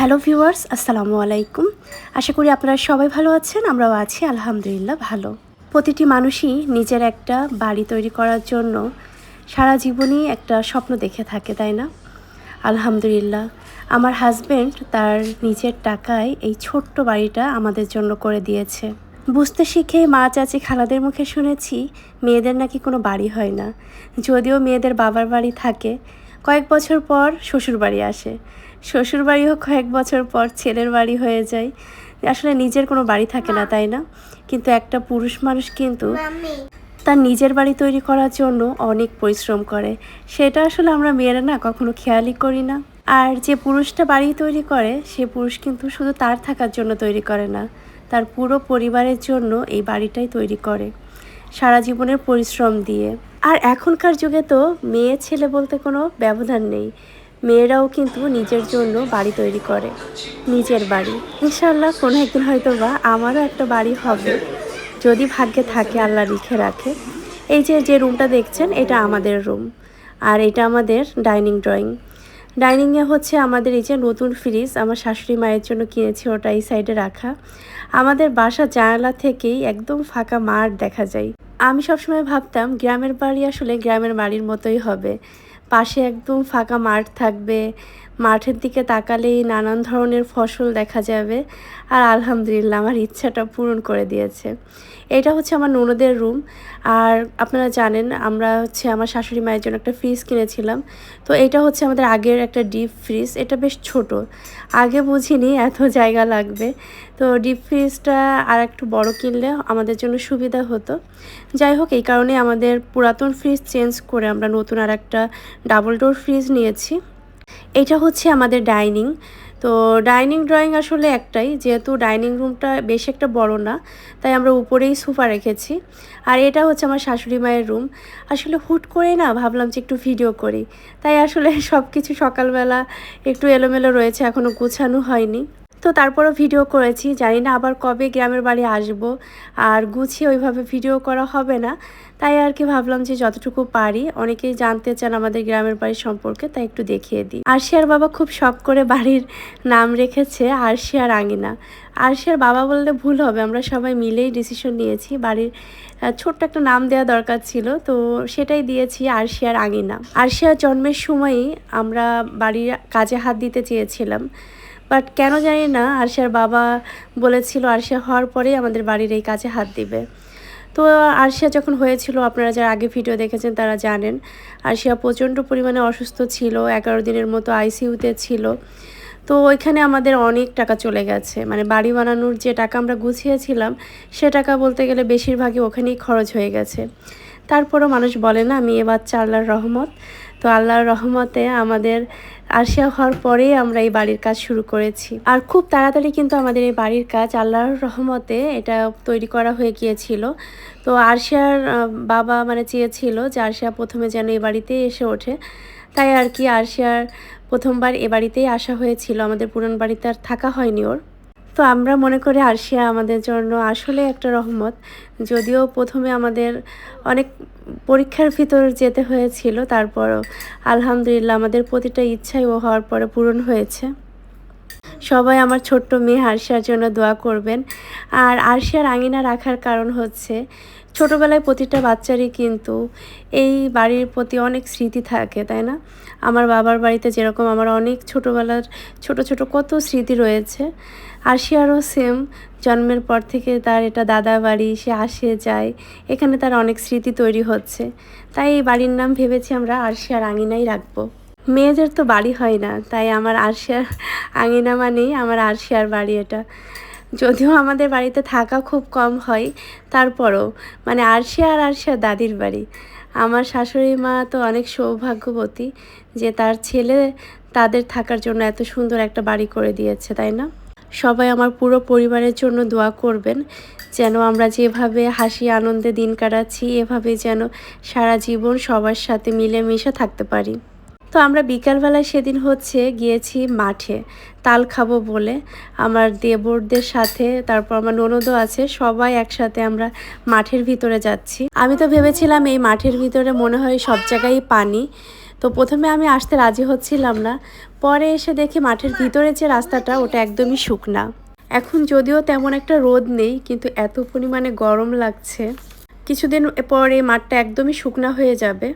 Hello viewers, আসসালামু আলাইকুম। আশা করি আপনারা সবাই ভালো আছেন। আমরাও আছি আলহামদুলিল্লাহ ভালো। প্রতিটি মানুষই নিজের একটা বাড়ি তৈরি করার জন্য সারা জীবনই একটা স্বপ্ন দেখে থাকে, তাই না? আলহামদুলিল্লাহ আমার হাজব্যান্ড তার নিজের টাকায় এই ছোট্ট বাড়িটা আমাদের জন্য করে দিয়েছে। বুঝতে শিখে মা চাচি খালাদের মুখে শুনেছি মেয়েদের নাকি কোনো বাড়ি হয় না। যদিও মেয়েদের বাবার বাড়ি থাকে, কয়েক বছর পর শ্বশুর বাড়ি আসে, শ্বশুর বাড়িও কয়েক বছর পর ছেলের বাড়ি হয়ে যায়। আসলে নিজের কোনো বাড়ি থাকে না, তাই না? কিন্তু একটা পুরুষ মানুষ কিন্তু তার নিজের বাড়ি তৈরি করার জন্য অনেক পরিশ্রম করে। সেটা আসলে আমরা মেয়েরা না কখনো খেয়ালই করি না। আর যে পুরুষটা বাড়ি তৈরি করে সে পুরুষ কিন্তু শুধু তার থাকার জন্য তৈরি করে না, তার পুরো পরিবারের জন্য এই বাড়িটাই তৈরি করে সারা জীবনের পরিশ্রম দিয়ে। আর এখনকার যুগে তো মেয়ে ছেলে বলতে কোনো ব্যবধান নেই, মেয়েরাও কিন্তু নিজের জন্য বাড়ি তৈরি করে, নিজের বাড়ি। ইনশাআল্লাহ কোনো একদিন হয়তো বা আমারও একটা বাড়ি হবে, যদি ভাগ্যে থাকে, আল্লাহ লিখে রাখে। এই যে রুমটা দেখছেন এটা আমাদের রুম, আর এটা আমাদের ডাইনিংয়ে হচ্ছে আমাদের এই যে নতুন ফ্রিজ আমার শাশুড়ি মায়ের জন্য কিনেছি, ওটা এই সাইডে রাখা। আমাদের বাসা জানালা থেকেই একদম ফাঁকা মাঠ দেখা যায়। আমি সবসময় ভাবতাম গ্রামের বাড়ি আসলে গ্রামের বাড়ির মতোই হবে, পাশে একদম ফাঁকা মাঠ থাকবে, মাঠের দিকে তাকালেই নানান ধরনের ফসল দেখা যাবে। আর আলহামদুলিল্লাহ আমার ইচ্ছাটা পূরণ করে দিয়েছে। এটা হচ্ছে আমার ননদের রুম। আর আপনারা জানেন আমরা হচ্ছে আমার শাশুড়ি মায়ের জন্য একটা ফ্রিজ কিনেছিলাম। তো এটা হচ্ছে আমাদের আগের একটা ডিপ ফ্রিজ, এটা বেশ ছোট, আগে বুঝিনি এত জায়গা লাগবে। তো ডিপ ফ্রিজটা আর একটু বড় কিনলে আমাদের জন্য সুবিধা হতো। যাই হোক, এই কারণে আমাদের পুরাতন ফ্রিজ চেঞ্জ করে আমরা নতুন আর একটা ডাবল ডোর ফ্রিজ নিয়েছি। এটা হচ্ছে আমাদের ডাইনিং। তো ডাইনিং ড্রয়িং আসলে একটাই, যেহেতু ডাইনিং রুমটা বেশ একটা বড় না, তাই আমরা উপরেই সোফা রেখেছি। আর এটা হচ্ছে আমার শাশুড়ি মায়ের রুম। আসলে হুট করে না ভাবলাম যে একটু ভিডিও করি, তাই আসলে সব কিছু সকালবেলা একটু এলোমেলো রয়েছে, এখনও গোছানো হয়নি। তো তারপরও ভিডিও করেছি, জানি না আবার কবে গ্রামের বাড়ি আসব, আর গুছিয়ে ওইভাবে ভিডিও করা হবে না। তাই আর কি ভাবলাম যে যতটুকু পারি, অনেকেই জানতে চান আমাদের গ্রামের বাড়ি সম্পর্কে, তাই একটু দেখিয়ে দিই। আরশিয়ার বাবা খুব শখ করে বাড়ির নাম রেখেছে আরশিয়ার আঙিনা। আরশিয়ার বাবা বললে ভুল হবে, আমরা সবাই মিলেই ডিসিশন নিয়েছি বাড়ির ছোট্ট একটা নাম দেওয়া দরকার ছিল, তো সেটাই দিয়েছি আরশিয়ার আঙিনা। আরশিয়ার জন্মের সময়ই আমরা বাড়ির কাজে হাত দিতে চেয়েছিলাম, বাট কেন জানি না আরশিয়ার বাবা বলেছিল আরশিয়া হওয়ার পরেই আমাদের বাড়ির এই কাজে হাত দিবে। তো আরশিয়া যখন হয়েছিল, আপনারা যারা আগে ভিডিও দেখেছেন তারা জানেন, আরশিয়া প্রচণ্ড পরিমাণে অসুস্থ ছিল, 11 দিনের মতো আইসিইউতে ছিল। তো ওইখানে আমাদের অনেক টাকা চলে গেছে, মানে বাড়ি বানানোর যে টাকা আমরা গুছিয়েছিলাম সে টাকা বলতে গেলে বেশিরভাগই ওখানেই খরচ হয়ে গেছে। তারপরও মানুষ বলে না মেয়ে বাচ্চা আল্লাহর রহমত, তো আল্লাহর রহমতে আমাদের আরশিয়া হওয়ার পরেই আমরা এই বাড়ির কাজ শুরু করেছি। আর খুব তাড়াতাড়ি কিন্তু আমাদের এই বাড়ির কাজ আল্লাহর রহমতে এটা তৈরি করা হয়ে গিয়েছিল। তো আরশিয়ার বাবা মানে চেয়েছিল যে আরশিয়া প্রথমে যেন এই বাড়িতেই এসে ওঠে, তাই আর কি আরশিয়ার প্রথমবার এ বাড়িতেই আসা হয়েছিল, আমাদের পুরান বাড়িতে আর থাকা হয়নি ওর। তো আমরা মনে করি আরশিয়া আমাদের জন্য আসলে একটা রহমত, যদিও প্রথমে আমাদের অনেক পরীক্ষার ভিতর যেতে হয়েছিল, তারপরও আলহামদুলিল্লাহ আমাদের প্রতিটা ইচ্ছাই ও হওয়ার পরে পূরণ হয়েছে। সবাই আমার ছোট্ট মেয়ে আরশিয়ার জন্য দোয়া করবেন। আর আরশিয়ার আঙিনা রাখার কারণ হচ্ছে ছোটোবেলায় প্রতিটা বাচ্চারই কিন্তু এই বাড়ির প্রতি অনেক স্মৃতি থাকে, তাই না? আমার বাবার বাড়িতে যেরকম আমার অনেক ছোটোবেলার ছোট ছোট কত স্মৃতি রয়েছে, আরশিয়ারও সেম। জন্মের পর থেকে তার এটা দাদা বাড়ি, সে আসে যায়, এখানে তার অনেক স্মৃতি তৈরি হচ্ছে। তাই এই বাড়ির নাম ভেবেছি আমরা আরশিয়ার আঙিনাই রাখবো। মেয়েদের তো বাড়ি হয় না, তাই আমার আরশিয়ার আঙিনা মানেই আমার আরশিয়ার বাড়ি এটা। যদিও আমাদের বাড়িতে থাকা খুব কম হয়, তারপরও মানে আরশিয়া আর আরশিয়ার দাদির বাড়ি। আমার শাশুড়ি মা তো অনেক সৌভাগ্যবতী যে তার ছেলে তাদের থাকার জন্য এত সুন্দর একটা বাড়ি করে দিয়েছে, তাই না? সবাই আমার পুরো পরিবারের জন্য দোয়া করবেন, যেন আমরা যেভাবে হাসি আনন্দে দিন কাটাচ্ছি এভাবে যেন সারা জীবন সবার সাথে মিলেমিশে থাকতে পারি। তো আমরা বিকালবেলায় সেদিন হচ্ছে গিয়েছি মাঠে তাল খাবো বলে, আমার দেবরদের সাথে, তারপর আমার ননদও আছে, সবাই একসাথে আমরা মাঠের ভিতরে যাচ্ছি। আমি তো ভেবেছিলাম এই মাঠের ভিতরে মনে হয় সব জায়গায় পানি, তো প্রথমে আমি আসতে রাজি হচ্ছিলাম না, পরে এসে দেখি মাঠের ভিতরে যে রাস্তাটা ওটা একদমই শুকনা। এখন যদিও তেমন একটা রোদ নেই, কিন্তু এত পরিমাণে গরম লাগছে। কিছুদিন পরে মাঠটা একদমই শুকনা হয়ে যাবে।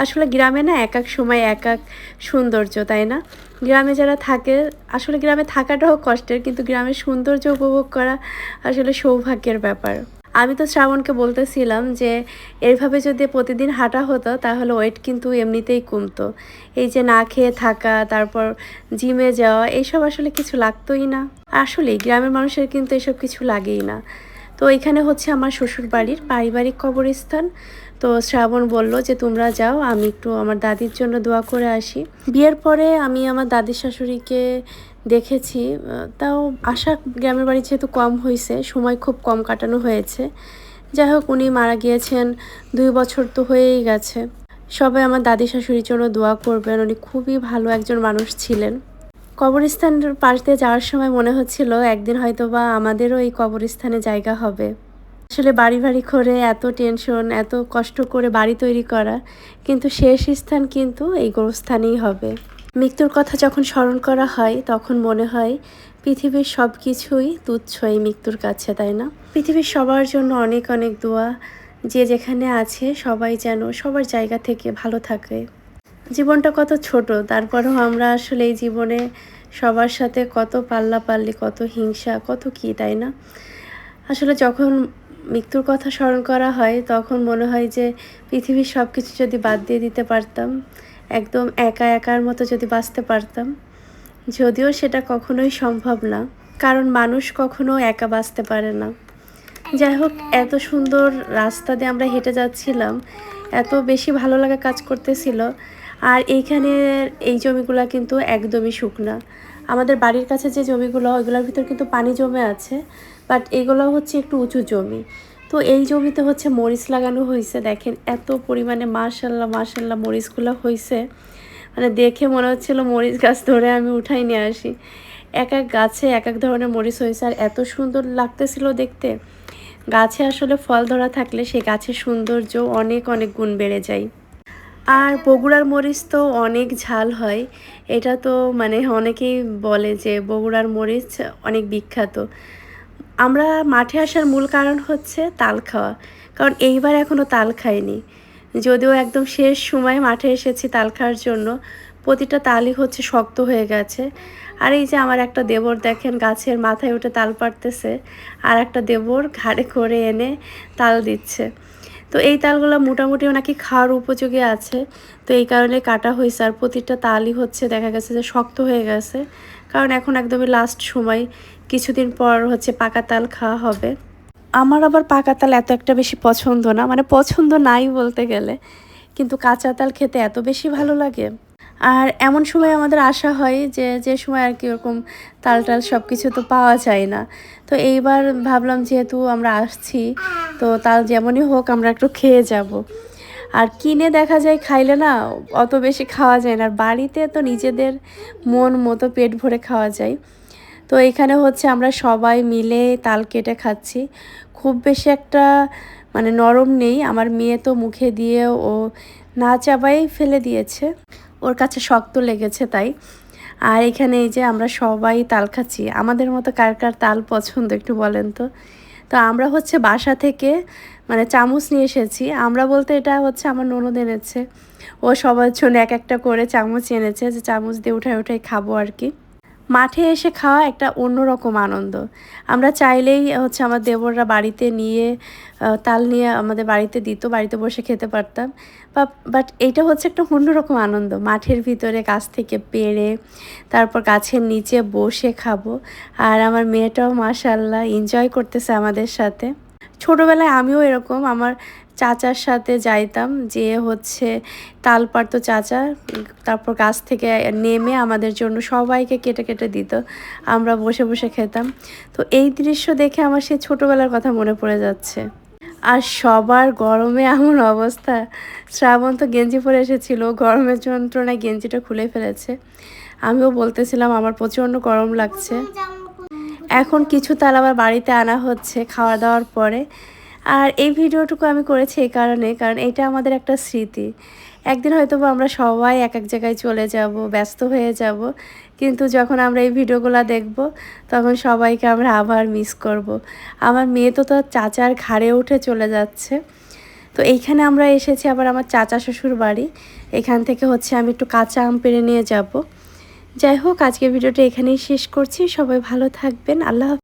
আসলে গ্রামে না এক এক সময় এক এক সৌন্দর্য, তাই না? গ্রামে যারা থাকে, আসলে গ্রামে থাকাটাও কষ্টের, কিন্তু গ্রামের সৌন্দর্য উপভোগ করা আসলে সৌভাগ্যের ব্যাপার। আমি তো শ্রাবণকে বলতেছিলাম যে এভাবে যদি প্রতিদিন হাঁটা হতো তাহলে ওয়েট কিন্তু এমনিতেই কমতো। এই যে না খেয়ে থাকা, তারপর জিমে যাওয়া, এইসব আসলে কিছু লাগতোই না। আসলেই গ্রামের মানুষের কিন্তু এসব কিছু লাগেই না। তো এখানে হচ্ছে আমার শ্বশুর বাড়ির পারিবারিক কবরস্থান। তো শ্রাবণ বলল যে তোমরা যাও, আমি একটু আমার দাদির জন্য দোয়া করে আসি। বিয়ের পরে আমি আমার দাদির শাশুড়িকে দেখেছি, তাও আশা গ্রামের বাড়ি যেহেতু কম হয়েছে, সময় খুব কম কাটানো হয়েছে। যাই হোক, উনি মারা গিয়েছেন 2 বছর তো হয়েই গেছে। সবাই আমার দাদি শাশুড়ির জন্য দোয়া করবেন, উনি খুবই ভালো একজন মানুষ ছিলেন। কবরস্থানের পাশ দিয়ে যাওয়ার সময় মনে হচ্ছিল একদিন হয়তো বা আমাদেরও এই কবরস্থানে জায়গা হবে। আসলে বাড়ি বাড়ি করে এত টেনশন, এত কষ্ট করে বাড়ি তৈরি করা, কিন্তু শেষ স্থান কিন্তু এই গোরস্থানেই হবে। মৃত্যুর কথা যখন স্মরণ করা হয় তখন মনে হয় পৃথিবীর সব কিছুই তুচ্ছ এই মৃত্যুর কাছে, তাই না? পৃথিবীর সবার জন্য অনেক অনেক দোয়া, যে যেখানে আছে সবাই যেন সবার জায়গা থেকে ভালো থাকে। জীবনটা কত ছোট, তারপরেও আমরা আসলে এই জীবনে সবার সাথে কত পাল্লাপাল্লি, কত হিংসা, কত কী, তাই না? আসলে যখন মৃত্যুর কথা স্মরণ করা হয় তখন মনে হয় যে পৃথিবীর সব কিছু যদি বাদ দিয়ে দিতে পারতাম, একদম একা একার মতো যদি বাঁচতে পারতাম। যদিও সেটা কখনোই সম্ভব না, কারণ মানুষ কখনো একা বাঁচতে পারে না। যাই হোক, এত সুন্দর রাস্তা দিয়ে আমরা হেঁটে যাচ্ছিলাম, এত বেশি ভালো লাগা কাজ করতেছিল। আর এইখানের এই জমিগুলো কিন্তু একদমই শুকনা। আমাদের বাড়ির কাছে যে জমিগুলো, ওইগুলোর ভিতর কিন্তু পানি জমে আছে, বাট এগুলো হচ্ছে একটু উঁচু জমি। তো এই জমিতে হচ্ছে মরিচ লাগানো হয়েছে। দেখেন এত পরিমাণে মাশাল্লাহ মাশাল্লাহ মরিচগুলো হয়েছে, মানে দেখে মনে হচ্ছিল মরিচ গাছ ধরে আমি উঠাই নিয়ে আসি। এক এক গাছে এক এক ধরনের মরিচ হয়েছে, আর এত সুন্দর লাগতেছিল দেখতে। গাছে আসলে ফল ধরা থাকলে সেই গাছের সৌন্দর্য অনেক অনেক গুণ বেড়ে যায়। আর বগুড়ার মরিচ তো অনেক ঝাল হয়, এটা তো মানে অনেকেই বলে যে বগুড়ার মরিচ অনেক বিখ্যাত। আমরা মাঠে আসার মূল কারণ হচ্ছে তাল খাওয়া, কারণ এইবার এখনও তাল খাইনি। যদিও একদম শেষ সময় মাঠে এসেছি তাল খাওয়ার জন্য, প্রতিটা তালই হচ্ছে শক্ত হয়ে গেছে। আর এই যে আমার একটা দেবর দেখেন গাছের মাথায় উঠে তাল পাড়তেছে, আর একটা দেবর ঘাড়ে করে এনে তাল দিচ্ছে। তো এই তালগুলো মোটামুটি নাকি খাওয়ার উপযোগী আছে, তো এই কারণে কাটা হয়েছে। আর প্রতিটা তালই হচ্ছে দেখা গেছে যে শক্ত হয়ে গেছে, কারণ এখন একদমই লাস্ট সময়, কিছুদিন পর হচ্ছে পাকা তাল খাওয়া হবে। আমার আবার পাকা তাল এত একটা বেশি পছন্দ না, মানে পছন্দ নাই বলতে গেলে, কিন্তু কাঁচা তাল খেতে এত বেশি ভালো লাগে। আর এমন সময় আমাদের আশা হয় যে যে সময় আর কি ওরকম তাল টাল সব কিছু তো পাওয়া যায় না। তো এইবার ভাবলাম যেহেতু আমরা আসছি, তো তাল যেমনই হোক আমরা একটু খেয়ে যাব। আর কিনে দেখা যায় খাইলে না অত বেশি খাওয়া যায় না, আর বাড়িতে তো নিজেদের মন মতো পেট ভরে খাওয়া যায়। তো এখানে হচ্ছে আমরা সবাই মিলে তাল কেটে খাচ্ছি। খুব বেশি একটা মানে নরম নেই, আমার মেয়ে তো মুখে দিয়ে ও না চাবাই ফেলে দিয়েছে, ওর কাছে শক্ত লেগেছে তাই। আর এখানে এই যে আমরা সবাই তাল খাচ্ছি। আমাদের মতো কার কার তাল পছন্দ একটু বলেন তো। তো আমরা হচ্ছে বাসা থেকে মানে চামচ নিয়ে এসেছি, আমরা বলতে এটা হচ্ছে আমার ননদ এনেছে। ও সবার জন্য এক একটা করে চামচ এনেছে, যে চামচ দিয়ে উঠায় উঠায় খাবো আর কি। মাঠে এসে খাওয়া একটা অন্যরকম আনন্দ। আমরা চাইলেই হচ্ছে আমার দেবররা বাড়িতে নিয়ে তাল নিয়ে আমাদের বাড়িতে দিত, বাড়িতে বসে খেতে পারতাম। বাট এইটা হচ্ছে একটা অন্যরকম আনন্দ, মাঠের ভিতরে গাছ থেকে পেড়ে তারপর গাছের নিচে বসে খাবো। আর আমার মেয়েটাও মাশাআল্লাহ এনজয় করতেছে আমাদের সাথে। ছোটোবেলায় আমিও এরকম আমার চাচার সাথে যাইতাম, যে হচ্ছে তাল পাড়তো চাচা, তারপর গাছ থেকে নেমে আমাদের জন্য সবাইকে কেটে কেটে দিত, আমরা বসে বসে খেতাম। তো এই দৃশ্য দেখে আমার সেই ছোটোবেলার কথা মনে পড়ে যাচ্ছে। আর সবার গরমে এমন অবস্থা, শ্রাবণ তো গেঞ্জি পরে এসেছিল, গরমের যন্ত্রণায় গেঞ্জিটা খুলে ফেলেছে। আমিও বলতেছিলাম আমার প্রচণ্ড গরম লাগছে। এখন কিছু তাল আবার বাড়িতে আনা হচ্ছে খাওয়া দাওয়ার পরে। আর এই ভিডিওটুকু আমি করেছি এই কারণে, কারণ এটা আমাদের একটা স্মৃতি। একদিন হয়তো আমরা সবাই এক এক জায়গায় চলে যাব, ব্যস্ত হয়ে যাব, কিন্তু যখন আমরা এই ভিডিওগুলো দেখব তখন সবাইকে আমরা আবার মিস করব। আমার মেয়ে তো তার চাচার ঘাড়ে উঠে চলে যাচ্ছে। তো এইখানে আমরা এসেছি আবার আমার চাচা শ্বশুর বাড়ি। এখান থেকে হচ্ছে আমি একটু কাঁচা আম পেড়ে নিয়ে যাব। যাই হোক, আজকের ভিডিওটা এখানেই শেষ করছি। সবাই ভালো থাকবেন। আল্লাহ হাফেজ।